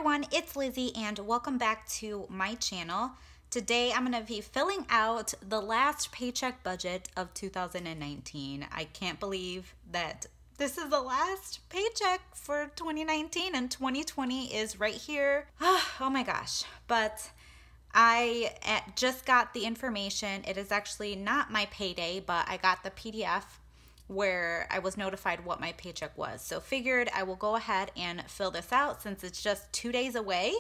everyone, it's Lizzie and welcome back to my channel. Today I'm going to be filling out the last paycheck budget of 2019. I can't believe that this is the last paycheck for 2019 and 2020 is right here. Oh my gosh. But I just got the information. It is actually not my payday, but I got the PDF where I was notified what my paycheck was. So figured I will go ahead and fill this out since it's just 2 days away.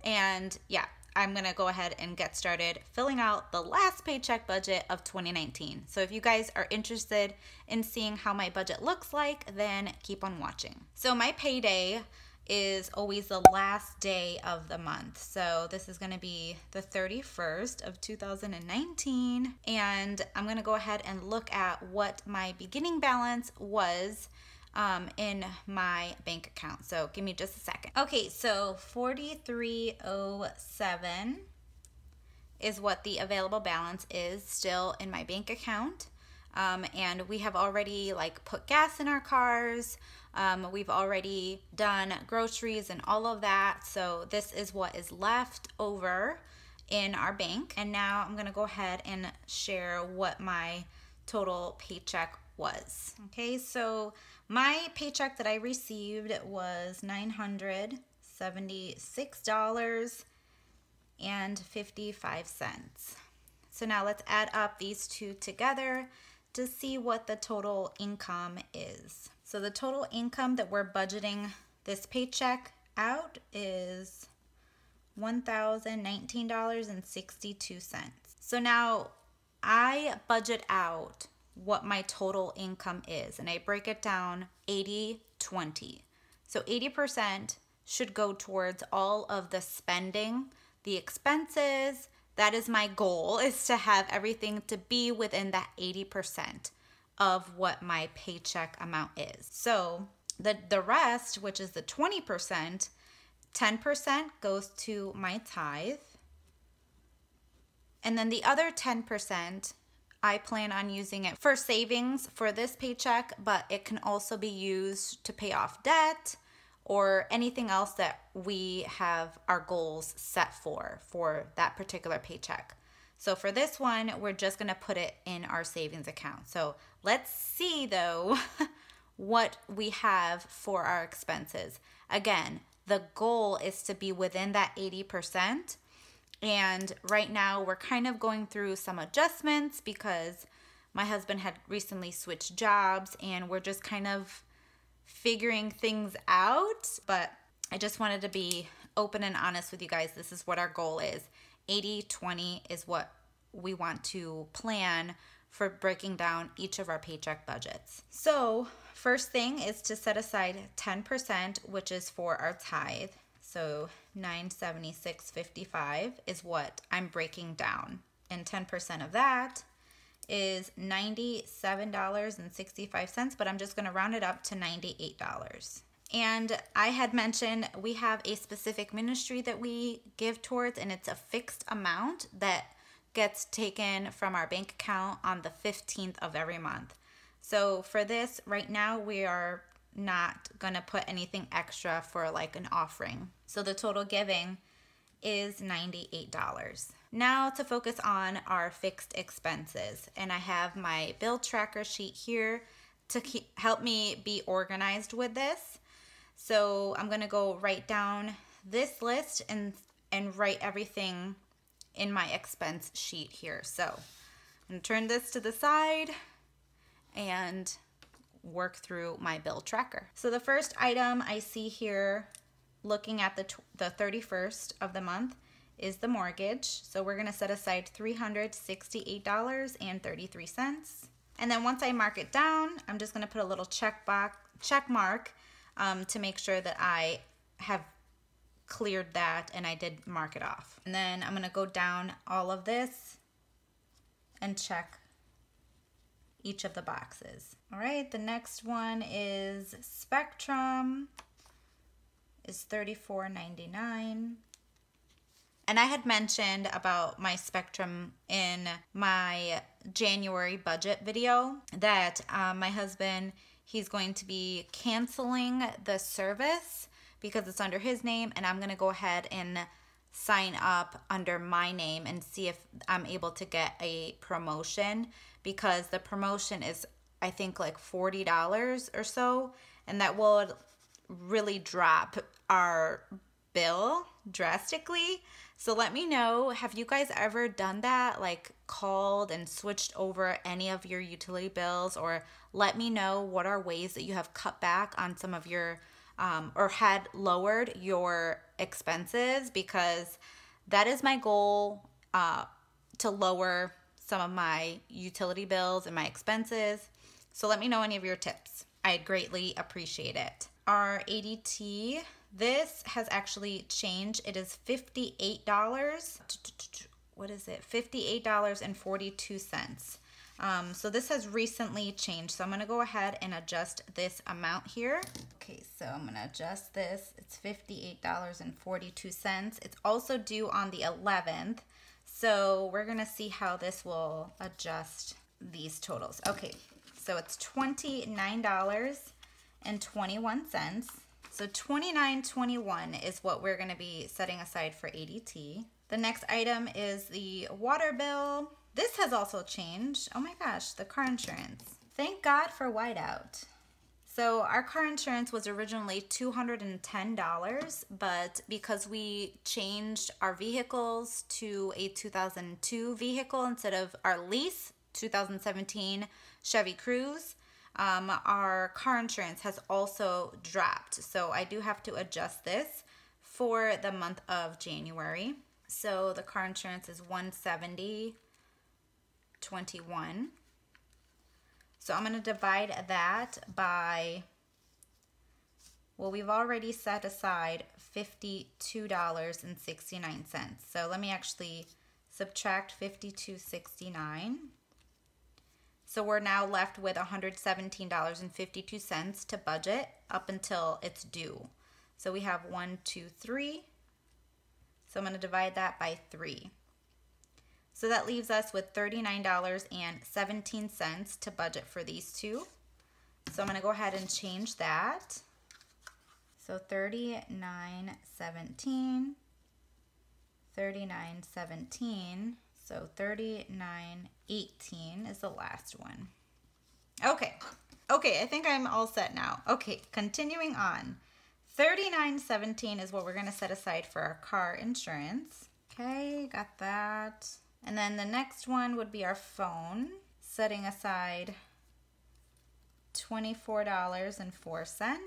And yeah, I'm gonna go ahead and get started filling out the last paycheck budget of 2019. So if you guys are interested in seeing how my budget looks like, then keep on watching. So my payday is always the last day of the month. So this is gonna be the 31st of 2019. And I'm gonna go ahead and look at what my beginning balance was in my bank account. So give me just a second. Okay, so 4307 is what the available balance is still in my bank account. And we have already put gas in our cars. We've already done groceries and all of that. So this is what is left over in our bank. And now I'm gonna go ahead and share what my total paycheck was. Okay, so my paycheck that I received was $976.55. So now let's add up these two together to see what the total income is. So the total income that we're budgeting this paycheck out is $1,019.62. So now I budget out what my total income is, and I break it down 80-20. So 80% should go towards all of the spending, the expenses. That is my goal, is to have everything to be within that 80% of what my paycheck amount is. So the rest, which is the 20%, 10% goes to my tithe. And then the other 10%, I plan on using it for savings for this paycheck, but it can also be used to pay off debt or anything else that we have our goals set for that particular paycheck. So for this one, we're just gonna put it in our savings account. So let's see though what we have for our expenses. Again, the goal is to be within that 80%. And right now we're kind of going through some adjustments because my husband had recently switched jobs and we're just kind of figuring things out. But I just wanted to be open and honest with you guys. This is what our goal is. 80-20 is what we want to plan for breaking down each of our paycheck budgets. So first thing is to set aside 10%, which is for our tithe. So $976.55 is what I'm breaking down. And 10% of that is $97.65, but I'm just gonna round it up to $98. And I had mentioned we have a specific ministry that we give towards, and it's a fixed amount that gets taken from our bank account on the 15th of every month. So for this, right now, we are not gonna put anything extra for an offering. So the total giving is $98. Now to focus on our fixed expenses. And I have my bill tracker sheet here to help me be organized with this. So I'm gonna go write down this list and write everything in my expense sheet here. So I'm gonna turn this to the side and work through my bill tracker. So the first item I see here, looking at the 31st of the month, is the mortgage. So we're gonna set aside $368.33. And then once I mark it down, I'm just gonna put a little check mark to make sure that I have cleared that and I did mark it off. And then I'm gonna go down all of this and check each of the boxes. All right, the next one is Spectrum, is $34.99. And I had mentioned about my Spectrum in my January budget video that my husband, he's going to be canceling the service because it's under his name, and I'm going to go ahead and sign up under my name and see if I'm able to get a promotion, because the promotion is, I think, like $40 or so, and that will really drop our bill drastically. So let me know, have you guys ever done that? Like called and switched over any of your utility bills? Or let me know what are ways that you have cut back on some of your or had lowered your expenses, because that is my goal, to lower some of my utility bills and my expenses. So let me know any of your tips. I'd greatly appreciate it. Our ADT, this has actually changed. It is $58. What is it? $58.42. So this has recently changed. So I'm going to go ahead and adjust this amount here. Okay, so I'm going to adjust this. It's $58.42. It's also due on the 11th. So we're going to see how this will adjust these totals. Okay, so it's $29.21. So $29.21 is what we're going to be setting aside for ADT. The next item is the water bill. This has also changed. Oh my gosh, the car insurance. Thank God for whiteout. So our car insurance was originally $210, but because we changed our vehicles to a 2002 vehicle instead of our lease 2017 Chevy Cruze, our car insurance has also dropped. So I do have to adjust this for the month of January. So the car insurance is $170.21. So I'm going to divide that by, well, we've already set aside $52.69. So let me actually subtract $52.69. So we're now left with $117.52 to budget up until it's due. So we have 1, 2, 3. So I'm going to divide that by 3. So that leaves us with $39.17 to budget for these two. So I'm going to go ahead and change that. So $39.17, $39.17. So $39.18 is the last one. Okay, I think I'm all set now. Okay, continuing on. $39.17 is what we're going to set aside for our car insurance. Okay, got that. And then the next one would be our phone, setting aside $24.04.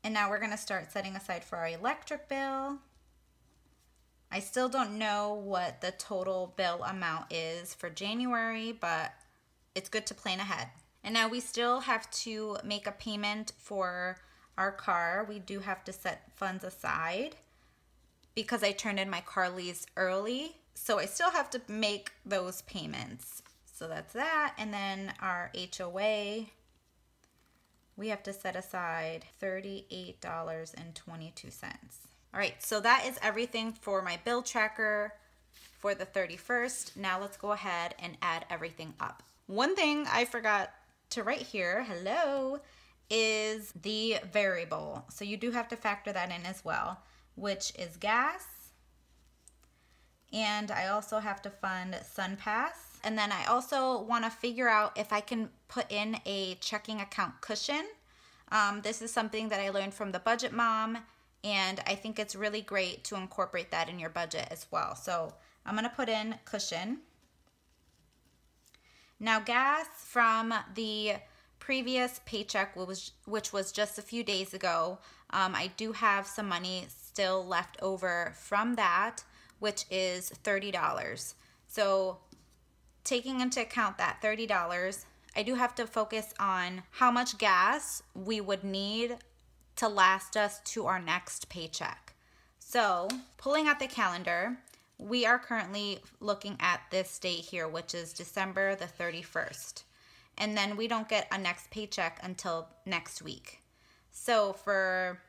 And now we're going to start setting aside for our electric bill. I still don't know what the total bill amount is for January, but it's good to plan ahead. And now we still have to make a payment for our car. We do have to set funds aside because I turned in my car lease early. So I still have to make those payments. So that's that. And then our HOA, we have to set aside $38.22. All right, so that is everything for my bill tracker for the 31st. Now let's go ahead and add everything up. One thing I forgot to write here, hello, is the variable. So you do have to factor that in as well, which is gas. And I also have to fund SunPass. And then I also want to figure out if I can put in a checking account cushion. This is something that I learned from the Budget Mom, and I think it's really great to incorporate that in your budget as well. So I'm going to put in cushion. Now gas from the previous paycheck, which was just a few days ago, I do have some money still left over from that, which is $30. So taking into account that $30, I do have to focus on how much gas we would need to last us to our next paycheck. So pulling out the calendar, we are currently looking at this date here, which is December the 31st. And then we don't get a next paycheck until next week. So for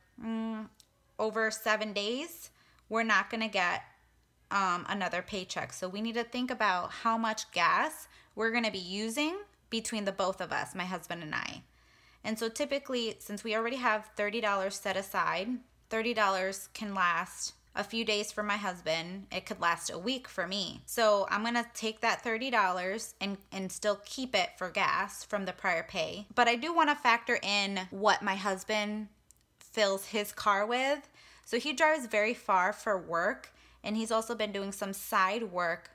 over 7 days, we're not going to get another paycheck. So we need to think about how much gas we're going to be using between the both of us, my husband and I. And so typically, since we already have $30 set aside, $30 can last a few days for my husband. It could last a week for me. So I'm going to take that $30 and still keep it for gas from the prior pay. But I do want to factor in what my husband fills his car with. So he drives very far for work, and he's also been doing some side work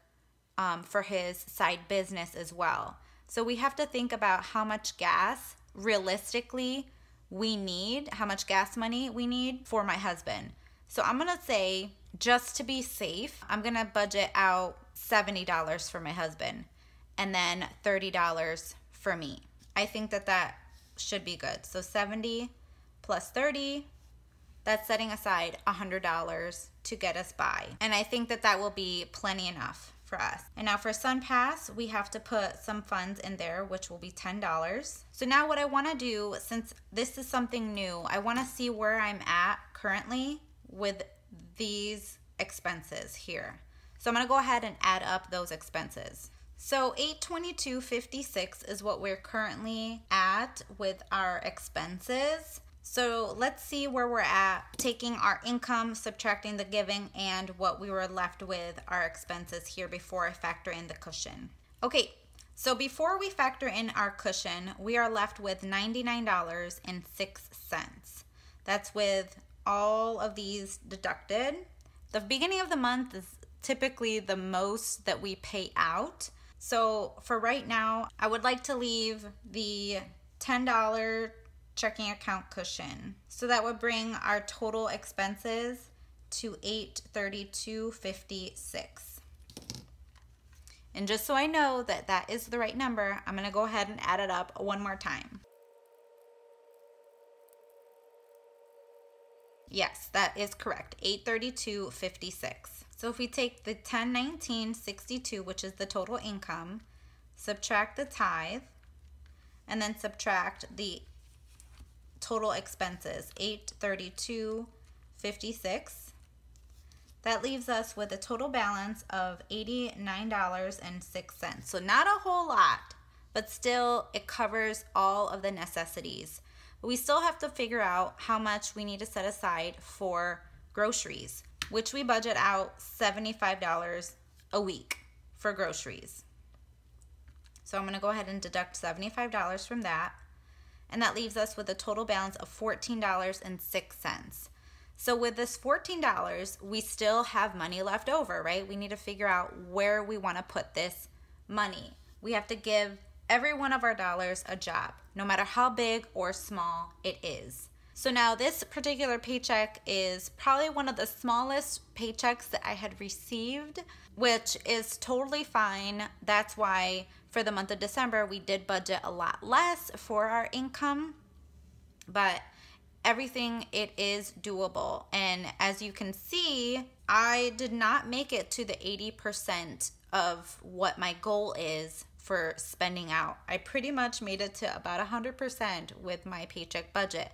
for his side business as well. So we have to think about how much gas realistically we need, how much gas money we need for my husband. So I'm going to say, just to be safe, I'm going to budget out $70 for my husband and then $30 for me. I think that should be good. So 70 plus 30, that's setting aside $100 to get us by. And I think that will be plenty enough for us. And now for SunPass, we have to put some funds in there, which will be $10. So now what I want to do, since this is something new, I want to see where I'm at currently with these expenses here. So I'm going to go ahead and add up those expenses. So $822.56 is what we're currently at with our expenses. So let's see where we're at, taking our income, subtracting the giving, and what we were left with our expenses here before I factor in the cushion. Okay, so before we factor in our cushion, we are left with $99.06. That's with all of these deducted. The beginning of the month is typically the most that we pay out. So for right now, I would like to leave the $10 checking account cushion. So that would bring our total expenses to $832.56. And just so I know that is the right number, I'm going to go ahead and add it up one more time. Yes, that is correct, $832.56. So if we take the $1019.62, which is the total income, subtract the tithe, and then subtract the total expenses, $832.56, that leaves us with a total balance of $89.06. So not a whole lot, but still it covers all of the necessities. We still have to figure out how much we need to set aside for groceries, which we budget out $75 a week for groceries. So I'm going to go ahead and deduct $75 from that, and that leaves us with a total balance of $14.06. So with this $14, we still have money left over, right? We need to figure out where we want to put this money. We have to give every one of our dollars a job, no matter how big or small it is. So now this particular paycheck is probably one of the smallest paychecks that I had received, which is totally fine. That's why for the month of December, we did budget a lot less for our income, but everything, it is doable. And as you can see, I did not make it to the 80% of what my goal is for spending out. I pretty much made it to about 100% with my paycheck budget.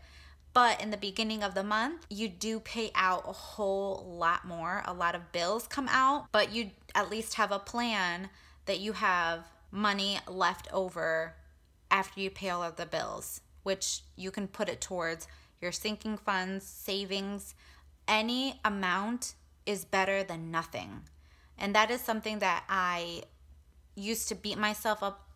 But in the beginning of the month, you do pay out a whole lot more. A lot of bills come out, but you at least have a plan that you have money left over after you pay all of the bills, which you can put it towards your sinking funds, savings. Any amount is better than nothing. And that is something that I used to beat myself up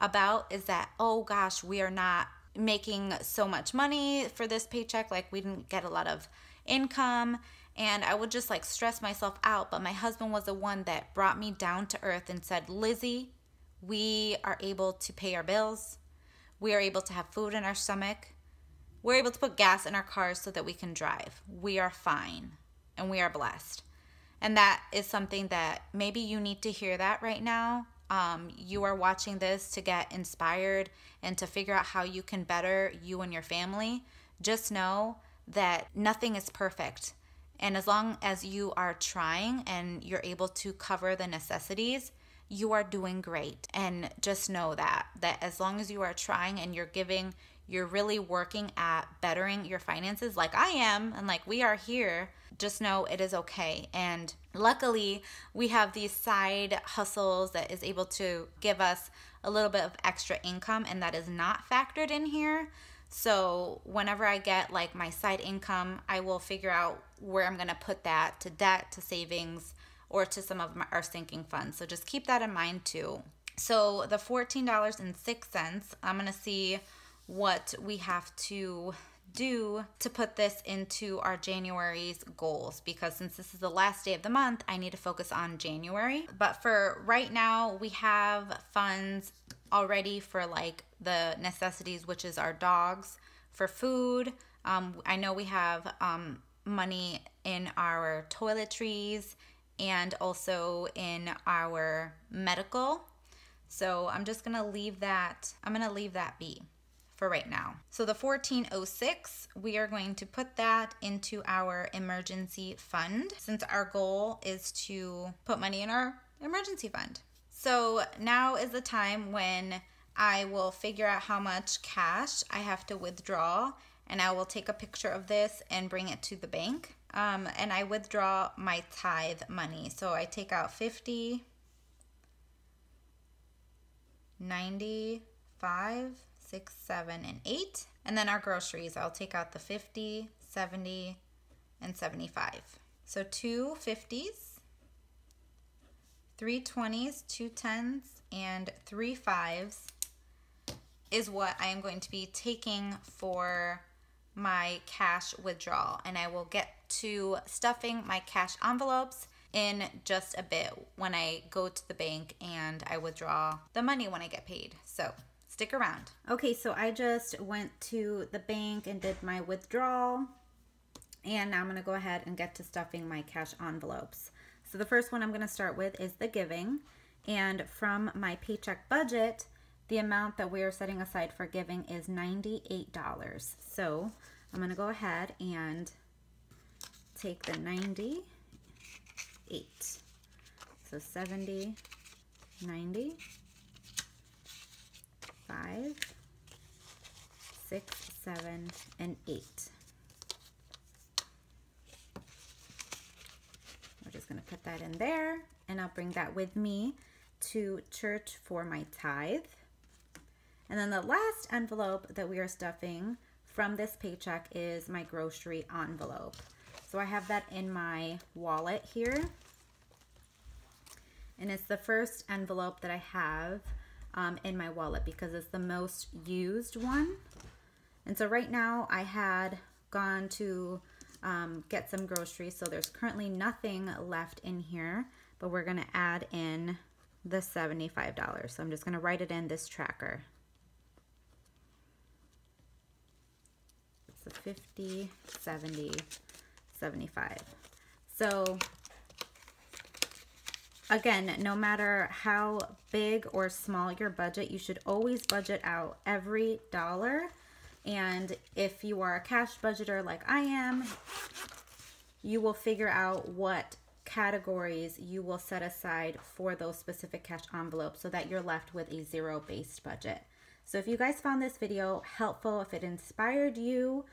about, is that, oh gosh, we are not making so much money for this paycheck, like we didn't get a lot of income, and I would just like stress myself out. But my husband was the one that brought me down to earth and said, Lizzie, we are able to pay our bills, we are able to have food in our stomach, we're able to put gas in our cars so that we can drive. We are fine and we are blessed. And that is something that maybe you need to hear that right now. You are watching this to get inspired and to figure out how you can better you and your family. Just know that nothing is perfect. And as long as you are trying and you're able to cover the necessities, you are doing great. And just know that as long as you are trying and you're giving you're really working at bettering your finances like I am and like we are here, just know it is okay. And luckily, we have these side hustles that is able to give us a little bit of extra income, and that is not factored in here. So whenever I get like my side income, I will figure out where I'm going to put that, to debt, to savings, or to some of our sinking funds. So just keep that in mind too. So the $14.06, I'm going to see what we have to do to put this into our January's goals, because since this is the last day of the month, I need to focus on January. But for right now, we have funds already for like the necessities, which is our dogs, for food. I know we have money in our toiletries and also in our medical. So I'm just gonna leave that, be for right now. So the $14.06, we are going to put that into our emergency fund, since our goal is to put money in our emergency fund. So now is the time when I will figure out how much cash I have to withdraw, and I will take a picture of this and bring it to the bank. And I withdraw my tithe money. So I take out 50, 95, 6, 7, and 8. And then our groceries, I'll take out the 50, 70, and 75. So 2 50s, 3 20s, 2 10s, and 3 5s is what I am going to be taking for my cash withdrawal. And I will get to stuffing my cash envelopes in just a bit when I go to the bank and I withdraw the money when I get paid. So stick around. Okay, so I just went to the bank and did my withdrawal, and now I'm gonna go ahead and get to stuffing my cash envelopes. So the first one I'm gonna start with is the giving, and from my paycheck budget, the amount that we are setting aside for giving is $98. So I'm gonna go ahead and take the 98. So 70, 90, 5, 6, 7, and 8. We're just gonna put that in there, and I'll bring that with me to church for my tithe. And then the last envelope that we are stuffing from this paycheck is my grocery envelope. So I have that in my wallet here. And it's the first envelope that I have in my wallet because it's the most used one. And so right now I had gone to get some groceries, so there's currently nothing left in here, but we're gonna add in the $75. So I'm just gonna write it in this tracker. So 50, 70, 75. So again, no matter how big or small your budget, you should always budget out every dollar. And if you are a cash budgeter like I am, you will figure out what categories you will set aside for those specific cash envelopes so that you're left with a zero-based budget. So if you guys found this video helpful, if it inspired you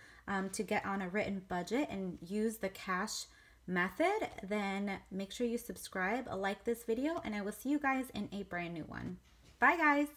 to get on a written budget and use the cash method, then make sure you subscribe, like this video, and I will see you guys in a brand new one. Bye guys!